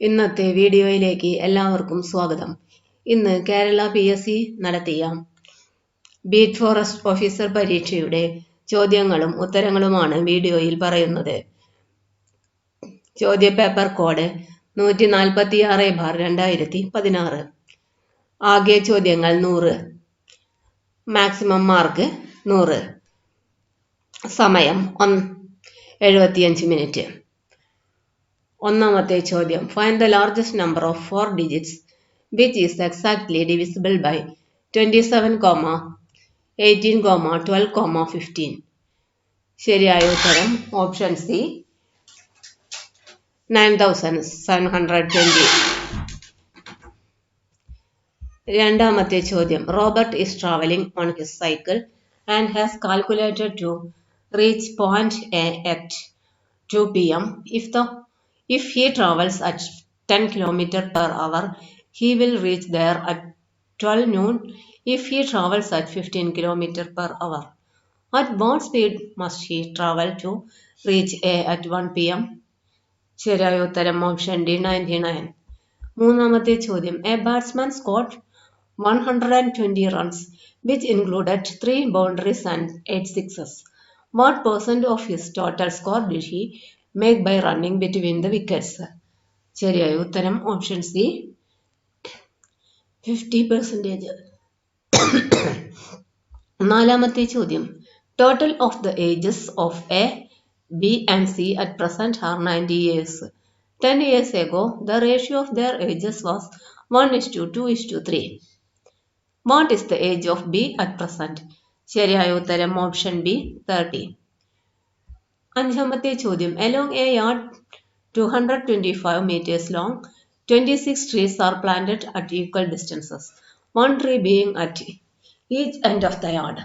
ഇന്നത്തെ വീഡിയോയിലേക്ക് എല്ലാവർക്കും സ്വാഗതം. ഇന്ന് കേരള PSC നടത്തിയ ബീറ്റ് ഫോറസ്റ്റ് ഓഫീസർ പരീക്ഷയുടെ ചോദ്യങ്ങളും ഉത്തരങ്ങളുമാണ് വീഡിയോയിൽ പറയുന്നത്. ചോദ്യപേപ്പർ കോഡ് 146/2016. ആകെ ചോദ്യങ്ങൾ 100. Maximum mark 100. സമയം 75 മിനിറ്റ്. ഒന്നാമത്തെ ചോദ്യം. Find the largest number of 4 digits which is exactly divisible by 27, 18, 12, 15. ശരിയായ ഉത്തരം ഓപ്ഷൻ സി 9720. രണ്ടാമത്തെ ചോദ്യം. Robert is traveling on his cycle and has calculated to reach point A at 2 p.m. If he travels at 10 km per hour, he will reach there at 12 noon. If he travels at 15 km per hour, at what speed must he travel to reach A at 1 p.m.? ശരിയായ ഉത്തരം option D 99. മൂന്നാമത്തെ ചോദ്യം. A batsman scored 120 runs, which included 3 boundaries and 8 sixes. What percent of his total score did he make by running between the wickets? ശരിയായ ഉത്തരം option C 50%. നാലാമത്തെ ചോദ്യം. Total of the ages of A, B and C at present are 90 years. 10 years ago, the ratio of their ages was 1:2:3. What is the age of B at present? ശരിയായ ഉത്തരം option B 30. അഞ്ചാമത്തെ ചോദ്യം. Along a yard 225 meters long, 26 trees are planted at equal distances, one tree being at each end of the yard.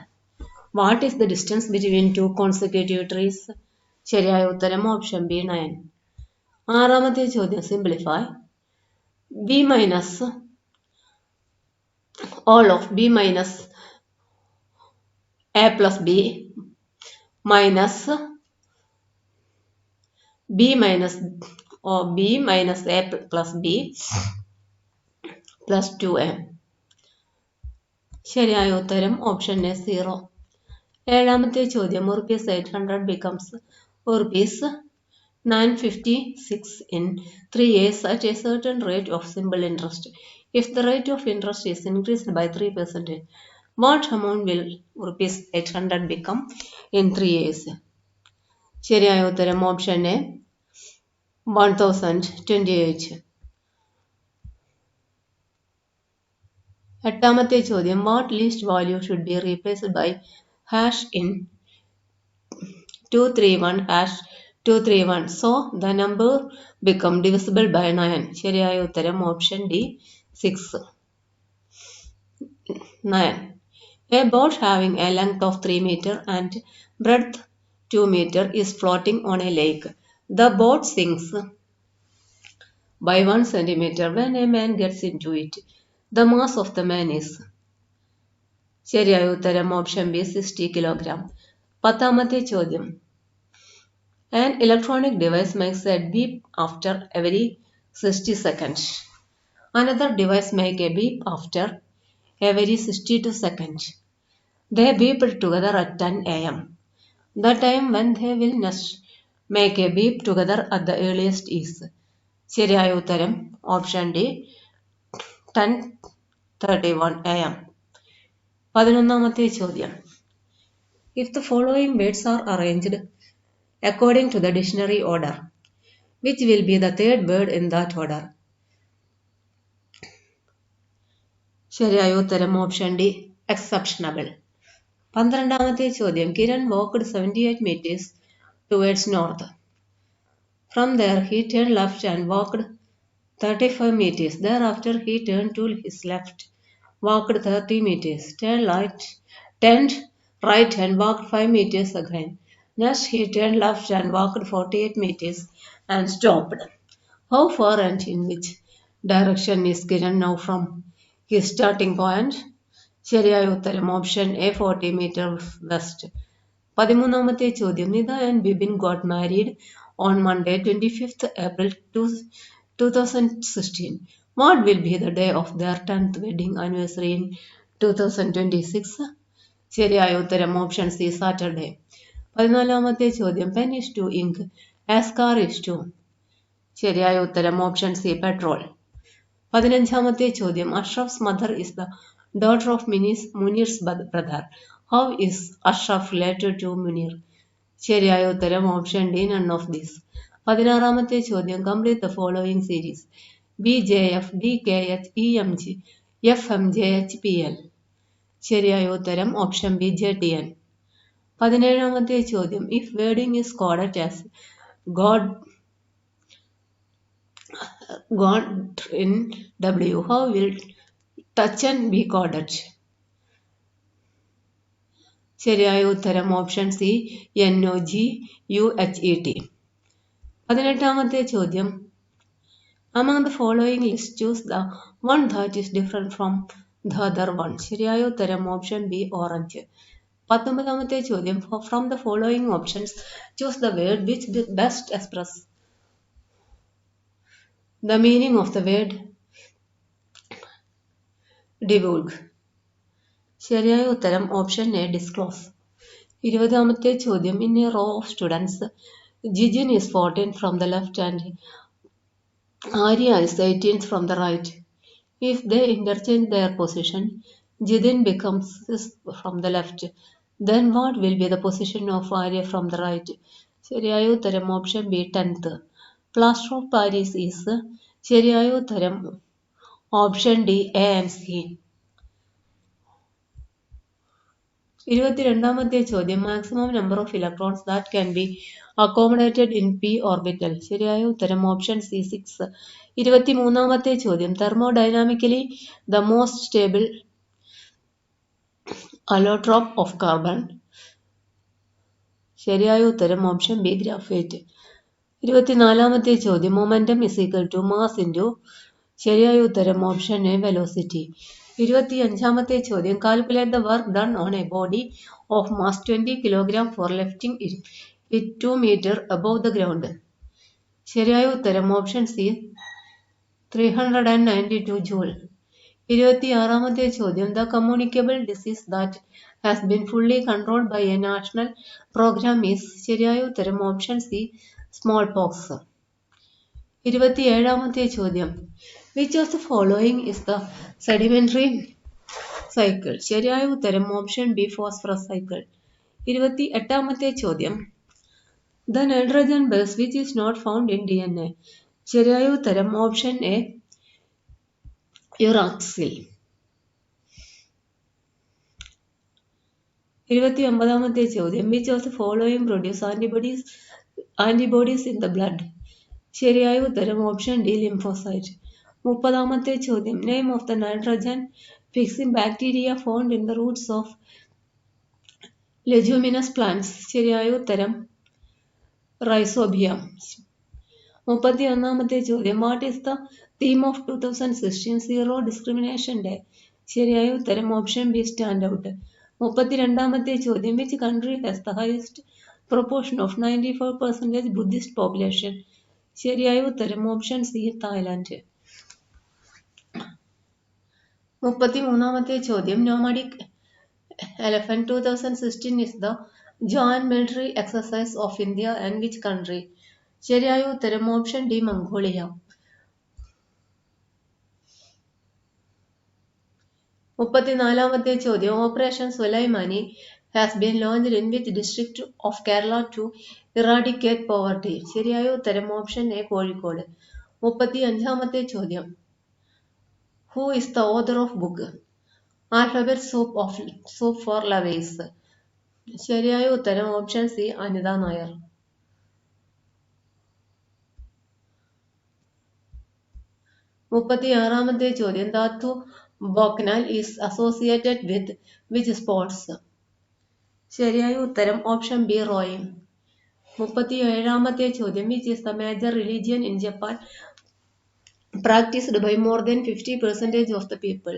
What is the distance between two consecutive trees? ശരിയായ ഉത്തരം option B 9. ആറാമത്തെ ചോദ്യം. Simplify. B minus all of B minus A plus B minus B minus A plus B plus 2A. ശരിയായ ഉത്തരം option A 0. ഏഴാമത്തെ ചോദ്യം. ₹800 becomes ₹956 in 3 years at a certain rate of simple interest. If the rate of interest is increased by 3%, what amount will ₹800 become in 3 years? ശരിയായ ഉത്തരം option A 1028. എട്ടാമത്തെ ചോദ്യം. What least value should be replaced by hash in 231#231 so the number become divisible by 9? ശരിയായ ഉത്തരം option D 6. 9. A boat having a length of 3 meter and breadth 2 meter is floating on a lake. The boat sinks by 1 centimeter when a man gets into it. The mass of the man is. ശരിയായ ഉത്തരം option B 60 kilogram. പത്താമത്തെ ചോദ്യം. An electronic device makes a beep after every 60 seconds. Another device makes a beep after every 62 seconds. They beeped together at 10 a.m. The time when they will next make a beep together at the earliest is. ശരിയായ ഉത്തരം option D 10:31 a.m. 11ാമത്തെ ചോദ്യം. If the following words are arranged according to the dictionary order, which will be the third word in that order? ശരിയായ ഉത്തരം option D exceptionable. 12ാമത്തെ ചോദ്യം. Kiran walked 78 meters towards north. From there he turned left and walked 35 meters. Thereafter he turned to his left, walked 30 meters, turned right and walked 5 meters again. Next he turned left and walked 48 meters and stopped. How far and in which direction is Kiran now from his starting point? ശരിയായ ഉത്തരം option A 40 meters west. 13ാമത്തെ ചോദ്യം. Nida and Bibin got married on Monday 25th April 2016. What will be the day of their 10th wedding anniversary in 2026? ശരിയായ ഉത്തരം option C Saturday. 14-ാമത്തെ ചോദ്യം pen is to ink as car is to. ശരിയായ ഉത്തരം option C petrol. 15-ാമത്തെ ചോദ്യം Ashraf's mother is the daughter of Muneer's brother. How is Ashraf related to Muneer? ശരിയായ ഉത്തരം option D none of this. 16-ാമത്തെ ചോദ്യം complete the following series BJF DKH EMG FMJHPL. ശരിയായ ഉത്തരം ഓപ്ഷൻ ബി JTN. 17-ാമത്തെ ചോദ്യം if wording is coded as God in W, how will touchen be coded? ശരിയായ ഉത്തരം option C NOGUHET. 18-ാമത്തെ ചോദ്യം among the following list choose the one that is different from the other one. ശരിയായ ഉത്തരം option B orange. 19-ാമത്തെ ചോദ്യം from the following options choose the word which best express the meaning of the word divulge. ശരിയായ ഉത്തരം option A disclose. 20-ാമത്തെ ചോദ്യം in a row of students Jijin is 14th from the left and Arya is 18th from the right. If they interchange their position, Jidin becomes 6th from the left. Then what will be the position of Arya from the right? ശരിയായ ഉത്തരം option B 10th. Plaster of Paris is. ശരിയായ ഉത്തരം option D A and C. 22-ാമത്തെ ചോദ്യം maximum number of electrons that can be accommodated in p orbital. ശരിയായ ഉത്തരം option C 6. 23-ാമത്തെ ചോദ്യം thermodynamically the most stable allotrope of carbon. ശരിയായ ഉത്തരം ഓപ്ഷൻ ബി ഗ്രാഫൈറ്റ്. 24-ാമത്തെ ചോദ്യം momentum is equal to mass into. ശരിയായ ഉത്തരം ഓപ്ഷൻ എ വെലോസിറ്റി. 25-ാമത്തെ ചോദ്യം calculate the work done on A body of mass 20 kg for lifting it 2 meter above the ground. ശരിയായ ഉത്തരം ഓപ്ഷൻ സി 392 ജൂൾ. 26-ാമത്തെ ചോദ്യം the communicable disease that has been fully controlled by a national programme is. ശരിയായ ഉത്തരം option C smallpox. 27-ാമത്തെ ചോദ്യം which of the following is the sedimentary cycle. ശരിയായ ഉത്തരം ഓപ്ഷൻ ബി ഫോസ്ഫറസ് സൈക്കിൾ. 28-ാമത്തെ ചോദ്യം the nitrogen base which is not found in DNA. ശരിയായ ഉത്തരം ഓപ്ഷൻ എ യുറാക്സിൽ. 29-ാമത്തെ ചോദ്യം which of the following produce antibodies in the blood. ശരിയായ ഉത്തരം ഓപ്ഷൻ ഡി ലിംഫോസൈറ്റ്. 30-ാമത്തെ ചോദ്യം name of the nitrogen fixing bacteria found in the Roots of leguminous plants. ശരിയായ ഉത്തരം rhizobium. 31-ാമത്തെ ചോദ്യം what is the theme of 2016 zero discrimination day. ശരിയായ ഉത്തരം option B stand out. 32-ാമത്തെ ചോദ്യം which country has the highest proportion of 95% Buddhist population. ശരിയായ ഉത്തരം option C Thailand. 33-ാമത്തെ ചോദ്യം nomadic elephant 2016 is the joint military exercise of India and which country. ശരിയായ ഉത്തരം option D Mongolia. 34-ാമത്തെ ചോദ്യം operation Sulaimani has been launched in which district of Kerala to eradicate poverty. ശരിയായ ഉത്തരം option A Kozhikode. 35-ാമത്തെ ചോദ്യം who is the author of book alphabet soup for lovers. ശരിയായ ഉത്തരം ഓപ്ഷൻ സി അനിത നായർ. 36-ാമത്തെ ചോദ്യം ധാതു ബോക്നാൽ is associated with which sports. ശരിയായ ഉത്തരം ഓപ്ഷൻ ബി റോയിങ്. 37-ാമത്തെ ചോദ്യം which is the major religion in Japan practised by more than 50% of the people.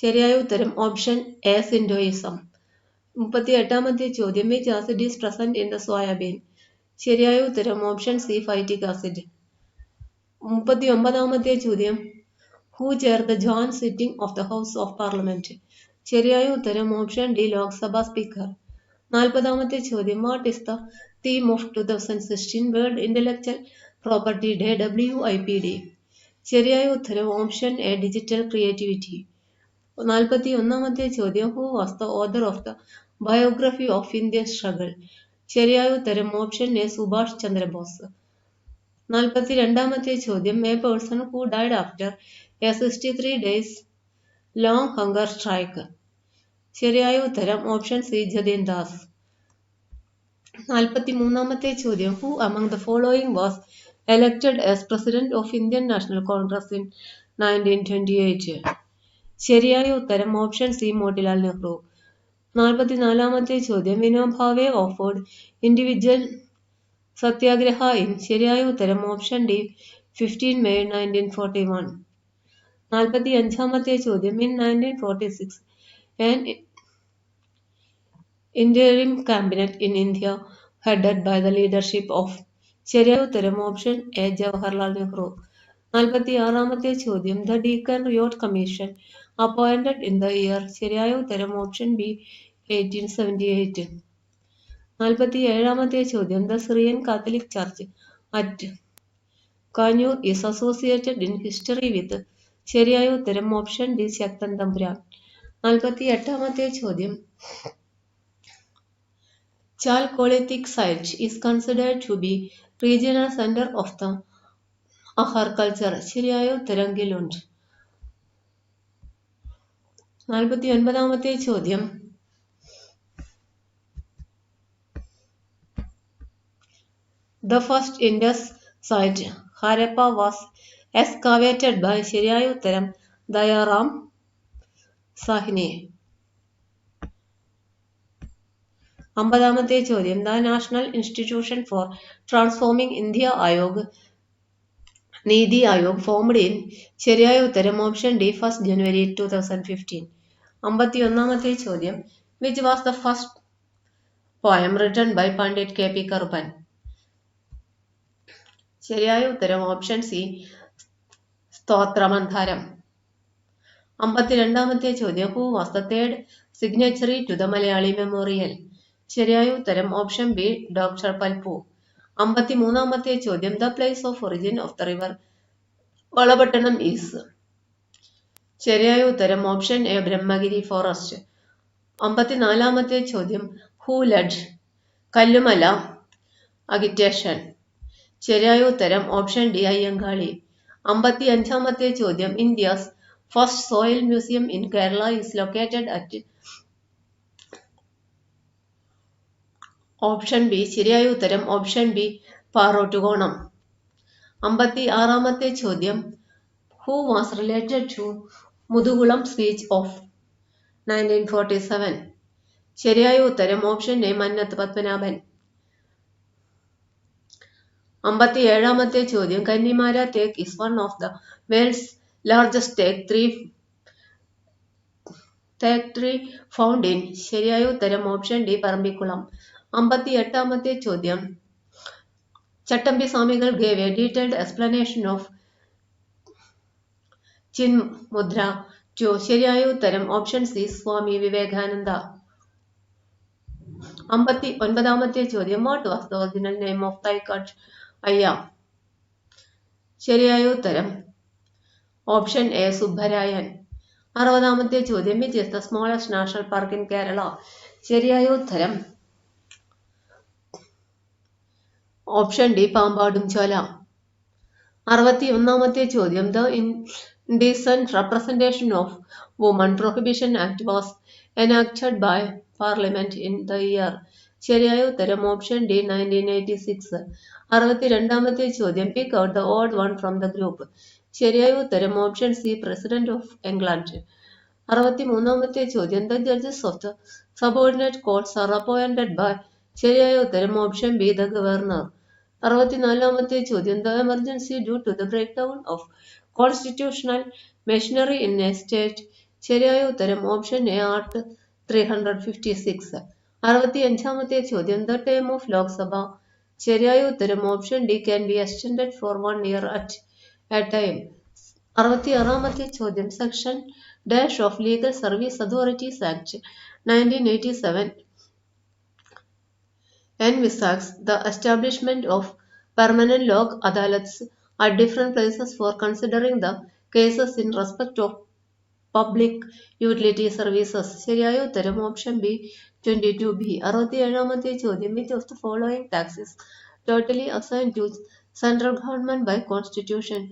ശരിയായ ഉത്തരം ഓപ്ഷൻ എ സിൻഡോയിസം. 38-ാമത്തെ ചോദ്യം which acid is present in the soybean. ശരിയായ ഉത്തരം ഓപ്ഷൻ സി ഫൈറ്റിക് ആസിഡ്. 39ാമത്തെ ചോദ്യം who chair the joint sitting of the house of parliament? ശരിയായ ഉത്തരം ഓപ്ഷൻ ഡി ലോക്സഭാ സ്പീക്കർ. 40ാമത്തെ ചോദ്യം what is the theme of 2016 world intellectual property day WIPD? ശരിയായ ഉത്തരം ഓപ്ഷൻ എ ഡിജിറ്റൽ ക്രിയേറ്റിവിറ്റി. 41ാമത്തെ ചോദ്യം who was the author of the biography of Indian struggle? ശരിയായ ഉത്തരം ഓപ്ഷൻ എ സുഭാഷ് ചന്ദ്രബോസ്. 42ാമത്തെ ചോദ്യം A person who died after A 63 days long hunger strike? ശരിയായ ഉത്തരം option C ജതീൻ Das. 43ാമത്തെ ചോദ്യം who among the following was elected as President of Indian National Congress in 1928? ശരിയായ ഉത്തരം option C Motilal Nehru. 44ാമത്തെ ചോദ്യം Vinoba Bhave offered individual Satyagraha in? ശരിയായ ഉത്തരം option D 15 May 1941. 45ാമത്തെ ചോദ്യം in 1946 an interim cabinet in India headed by the leadership of? ശരിയായ ഉത്തരം option A Jawaharlal Nehru. 46ാമത്തെ ചോദ്യം the Deccan riot commission appointed in the year? ശരിയായ ഉത്തരം ഓപ്ഷൻ ബി 1878. 47ാമത്തെ ചോദ്യം the Syrian Catholic church at Kanjoor is associated in history with? ശരിയായ ഉത്തരം ഓപ്ഷൻ ഡി ശക്തൻ തമ്പുരാൻ. 48ാമത്തെ ചോദ്യം Chalcolithic site is considered to be regional center of the Ahar culture? ശരിയായ ഉത്തരം ഗിലുണ്ട്. 49ാമത്തെ ചോദ്യം The first Indus site Harappa was excavated by? ശരിയായ ഉത്തരം ദയാറാം സാഹ്നി. 50ാമത്തെ ചോദ്യം the national institution for transforming India Aayog NITI Aayog formed in? ശരിയായ ഉത്തരം ഓപ്ഷൻ ഡി 1 January 2015. 51ാമത്തെ ചോദ്യം which was the first poem written by Pandit KP Karuppan? ശരിയായ ഉത്തരം ഓപ്ഷൻ സി സ്തോത്രമന്ധാരം. 52ാമത്തെ ചോദ്യം who was the third signatory to the Malayali memorial? ശരിയായ ഉത്തരം ഓപ്ഷൻ ബി ഡോക്ടർ പൽപു. 53ാമത്തെ ചോദ്യം the place of origin of the river Valapattanam is? ശരിയായ ഉത്തരം ഓപ്ഷൻ എ ബ്രഹ്മഗിരി ഫോറസ്റ്റ്. 54ാമത്തെ ചോദ്യം ഹൂ ലെഡ് കല്ലുമല അഗിറ്റേഷൻ? ശരിയായ ഉത്തരം ഓപ്ഷൻ ഡി അയ്യങ്കാളി. 55ാമത്തെ ചോദ്യം India's first soil museum in Kerala is located at? Option B. ശരിയായ ഉത്തരം ഓപ്ഷൻ ബി പാറോട്ടുകോണം. 56ാമത്തെ ചോദ്യം who was related to Muthukulam speech of 1947? ശരിയായ ഉത്തരം ഓപ്ഷൻ എ മന്നത്ത് പത്മനാഭൻ. 57ാമത്തെ ചോദ്യം Kannimara teak is one of the world's largest teak tree found in? ശരിയായ ഉത്തരം ഓപ്ഷൻ ഡി പറമ്പിക്കുളം. 58ാമത്തെ ചോദ്യം Chattampi Swamikal gave a detailed explanation of Chinmudra to? ശരിയായ ഉത്തരം ഓപ്ഷൻ സി സ്വാമി വിവേകാനന്ദ. 59ാമത്തെ ചോദ്യം what was the original name of Thycaud Ayya? ശരിയായ ഉത്തരം ഓപ്ഷൻ എ സുബ്ബരായൻ. 60ാമത്തെ ചോദ്യം which is the smallest national park in Kerala? ശരിയായ ഉത്തരം ഓപ്ഷൻ ഡി പാമ്പാടും ചോല. 61ാമത്തെ ചോദ്യം the indecent representation of women prohibition act was enacted by parliament in the year? ശരിയായ ഉത്തരം ഓപ്ഷൻ ഡി 1986. 62ാമത്തെ ചോദ്യം pick out the odd one from the group? ശരിയായ ഉത്തരം option C president of England. 63ാമത്തെ ചോദ്യം the judges of the subordinate courts are appointed by? ശരിയായ ഉത്തരം ഓപ്ഷൻ ബി ദ ഗവർണർ. 64ാമത്തെ ചോദ്യം the emergency due to the break down of constitutional machinery in a state? ശരിയായ ഉത്തരം option A art 356. 65ാമത്തെ ചോദ്യം the term of Lok Sabha ശരിയായ ഉത്തരം option D can be extended for 1 year at a time. 66-ാമത്തെ ചോദ്യം section dash of legal service authorities act 1987 envisages the establishment of permanent lok adalats at different places for considering the cases in respect of public utility services. ശരിയായ ഉത്തരം option B 22B. 67-ാമത്തെ ചോദ്യം which of the following taxes totally assigned to central government by constitution.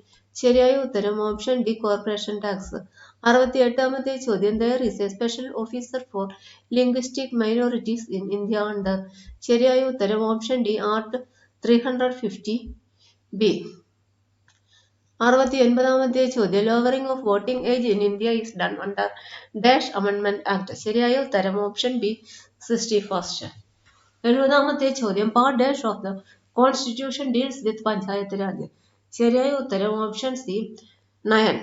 ശരിയായ ഉത്തരം option D corporation tax. 68-ാമത്തെ ചോദ്യം there is a special officer for linguistic minorities in India under. ശരിയായ ഉത്തരം option D art 350B. 69-ാമത്തെ ചോദ്യം lowering of voting age in India is done under dash amendment act. ശരിയായ ഉത്തരം option B 61st. 70-ാമത്തെ ചോദ്യം part dash of the constitution deals with panchayat raj. ശരിയായ ഉത്തരം ഓപ്ഷൻ സി 9.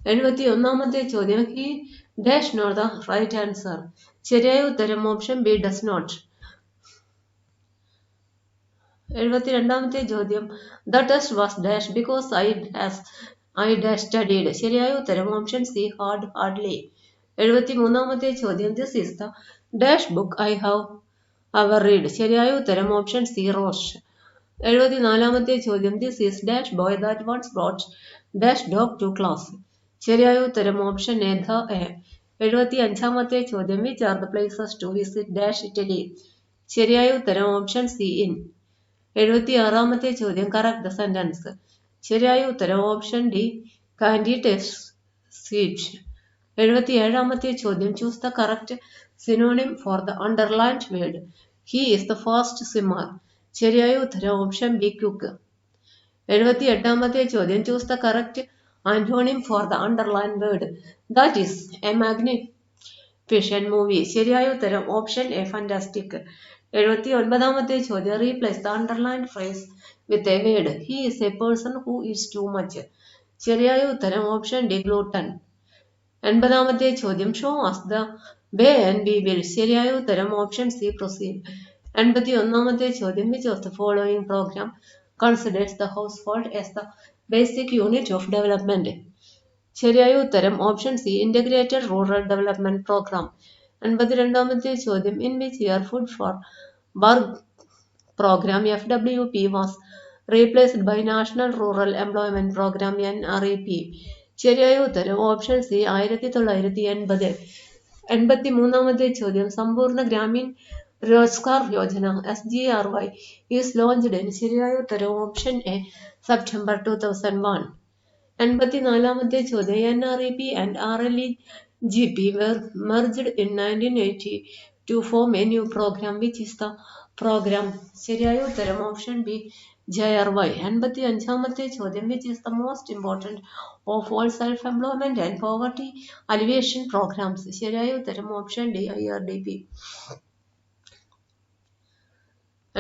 71-ാമത്തെ ചോദ്യം he dash not the right answer. ശരിയായ ഉത്തരം ഓപ്ഷൻ ബി ഡസ് നോട്ട്. 72-ാമത്തെ ചോദ്യം the test was dash because I dash studied. ശരിയായ ഉത്തരം ഓപ്ഷൻ സി ഹാർഡ്ലി. 73-ാമത്തെ ചോദ്യം this is the dash book I have ever read. ശരിയായ ഉത്തരം ഓപ്ഷൻ സി റോഷ്. 74-ാമത്തെ ചോദ്യം this is dash boy that once brought dash dog to class. ശരിയായ ഉത്തരം ഓപ്ഷൻ എ ദ എ. 75-ാമത്തെ ചോദ്യം which are the places to visit dash Italy. ശരിയായ ഉത്തരം ഓപ്ഷൻ സി ഇൻ. 76-ാമത്തെ ചോദ്യം കറക്റ്റ് ദ സെന്റൻസ്. ശരിയായ ഉത്തരം option D candy taste sweet. 77-ാമത്തെ ചോദ്യം choose the correct synonym for the underlined word. He is the fast swimmer. ശരിയായ ഉത്തരം option B quick. 78-ാമത്തെ ചോദ്യം choose the correct antonym for the underlined word. That is a magnificent movie. ശരിയായ ഉത്തരം option A fantastic. 79-ാമത്തെ ചോദ്യം replace the underlined phrase with a word. He is a person who is too much. ശരിയായ ഉത്തരം option D gluten. 80-ാമത്തെ ചോദ്യം show us the way and we will. ശരിയായ ഉത്തരം ഓപ്ഷൻ സി പ്രൊസീഡ്. 81-ാമത്തെ ചോദ്യം which of the following programme considers the household as the basic unit of development. ശരിയായ ഉത്തരം option C integrated rural development programme. 82-ാമത്തെ ചോദ്യം in which year food for work programme FWP was replaced by national rural employment programme NREP. ശരിയായ ഉത്തരം option C 1980. 83-ാമത്തെ ചോദ്യം Sampoorna Grameen Rozgar Yojana SGRY is launched in. ശരിയായ ഉത്തരം ഓപ്ഷൻ എ സെപ്റ്റംബർ 2001. 84-ാമത്തെ ചോദ്യം NREP and RLEGP were merged in 1980 to form a new program. Which is the program? ശരിയായ ഉത്തരം option B JRY. 85-ാമത്തെ ചോദ്യം which is the most important of all self-employment and poverty alleviation programs. ശരിയായ ഉത്തരം option D IRDP.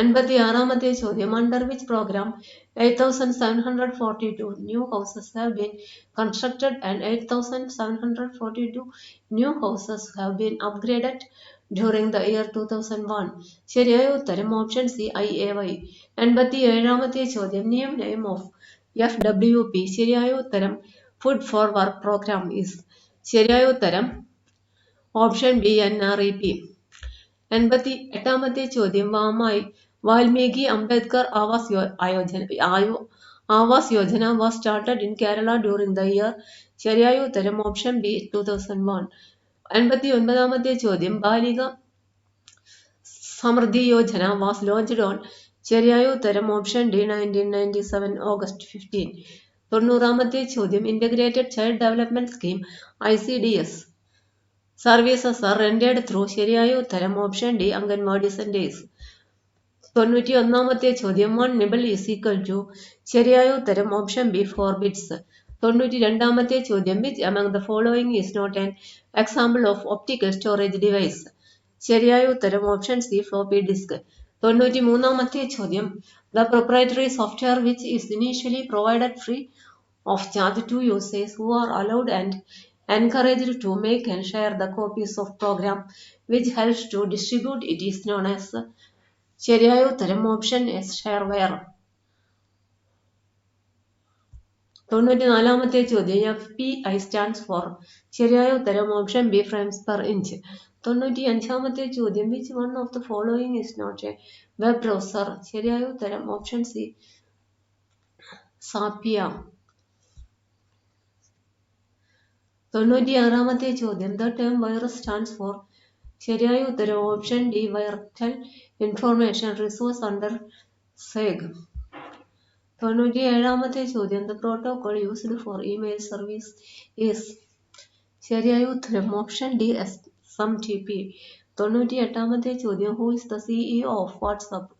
86-ാമത്തെ ചോദ്യം under which program 8,742 new houses have been constructed and 8,742 new houses have been upgraded during the year 2001. ശരിയായ ഉത്തരം option C IAY. 87-ാമത്തെ ചോദ്യം name of FWP. ശരിയായ ഉത്തരം food for work programme is. ശരിയായ ഉത്തരം option B NREP. 88-ാമത്തെ ചോദ്യം Valmiki Ambedkar Awas Yojana was started in Kerala during the year. ശരിയായ ഉത്തരം ഓപ്ഷൻ ബി 2001. 89-ാമത്തെ ചോദ്യം ബാലിക Samriddhi Yojana was launched on. ശരിയായ ഉത്തരം ഓപ്ഷൻ ഡി 1997 August 15. 90-ാമത്തെ ചോദ്യം integrated child development scheme ICDS services are rented through. ശരിയായ ഉത്തരം ഓപ്ഷൻ ഡി അംഗൻവാടി സെന്റേഴ്സ്. 91-ാമത്തെ ചോദ്യം 1 nibble is equal to. ശരിയായ ഉത്തരം ഓപ്ഷൻ ബി 4 bits. 92-ാമത്തെ ചോദ്യം which among the following is not an example of optical storage device. ശരിയായ ഉത്തരം option C floppy disk. 93-ാമത്തെ ചോദ്യം the proprietary software which is initially provided free of charge to users who are allowed and encouraged to make and share the copies of program which helps to distribute it is known as. ശരിയായ ഉത്തരം option S, shareware. 94-ാമത്തെ ചോദ്യം FPI stands for. ശരിയായ ഉത്തരം option B, frames per inch. 95-ാമത്തെ ചോദ്യം which one of the following is not a web browser. ശരിയായ ഉത്തരം option C, സാപ്പിയ. 96-ാമത്തെ ചോദ്യം the term virus stands for. ശരിയായ ഉത്തരം option D, viral information resource under SEG. 97-ാമത്തെ ചോദ്യം the protocol used for email service is. ശരിയായ ഉത്തരം ഓപ്ഷൻ ഡി, SMTP. 98-ാമത്തെ ചോദ്യം who is the CEO of WhatsApp.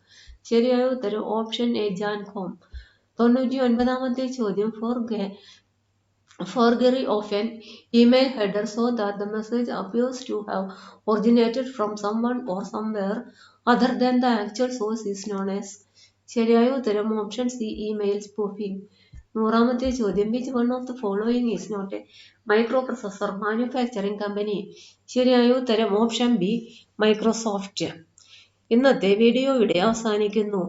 ശരിയായ ഉത്തരം ഓപ്ഷൻ എ, ജാൻ കോം. 99-ാമത്തെ ചോദ്യം forgery of an email header so that the message appears to have originated from someone or somewhere other than the actual source is known as. ശരിയായ ഉത്തരം option C, email spoofing. 100-ാമത്തെ ചോദ്യം which one of the following is not a micro processor manufacturing company. ശരിയായ ഉത്തരം option B, Microsoft. ഇന്നത്തെ video ഇവിടെ അവസാനിക്കുന്നു.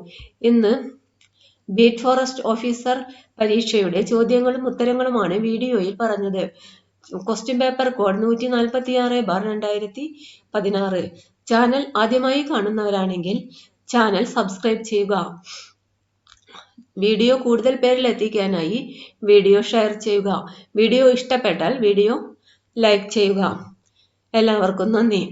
ഇന്ന് ബീറ്റ് ഫോറസ്റ്റ് ഓഫീസർ പരീക്ഷയുടെ ചോദ്യങ്ങളും ഉത്തരങ്ങളുമാണ് വീഡിയോയിൽ പറഞ്ഞത്. Question paper code 146/2016. ചാനൽ ആദ്യമായി കാണുന്നവരാണെങ്കിൽ ചാനൽ സബ്സ്ക്രൈബ് ചെയ്യുക. വീഡിയോ കൂടുതൽ പേരിൽ എത്തിക്കാനായി വീഡിയോ ഷെയർ ചെയ്യുക. വീഡിയോ ഇഷ്ടപ്പെട്ടാൽ വീഡിയോ ലൈക്ക് ചെയ്യുക. എല്ലാവർക്കും നന്ദി.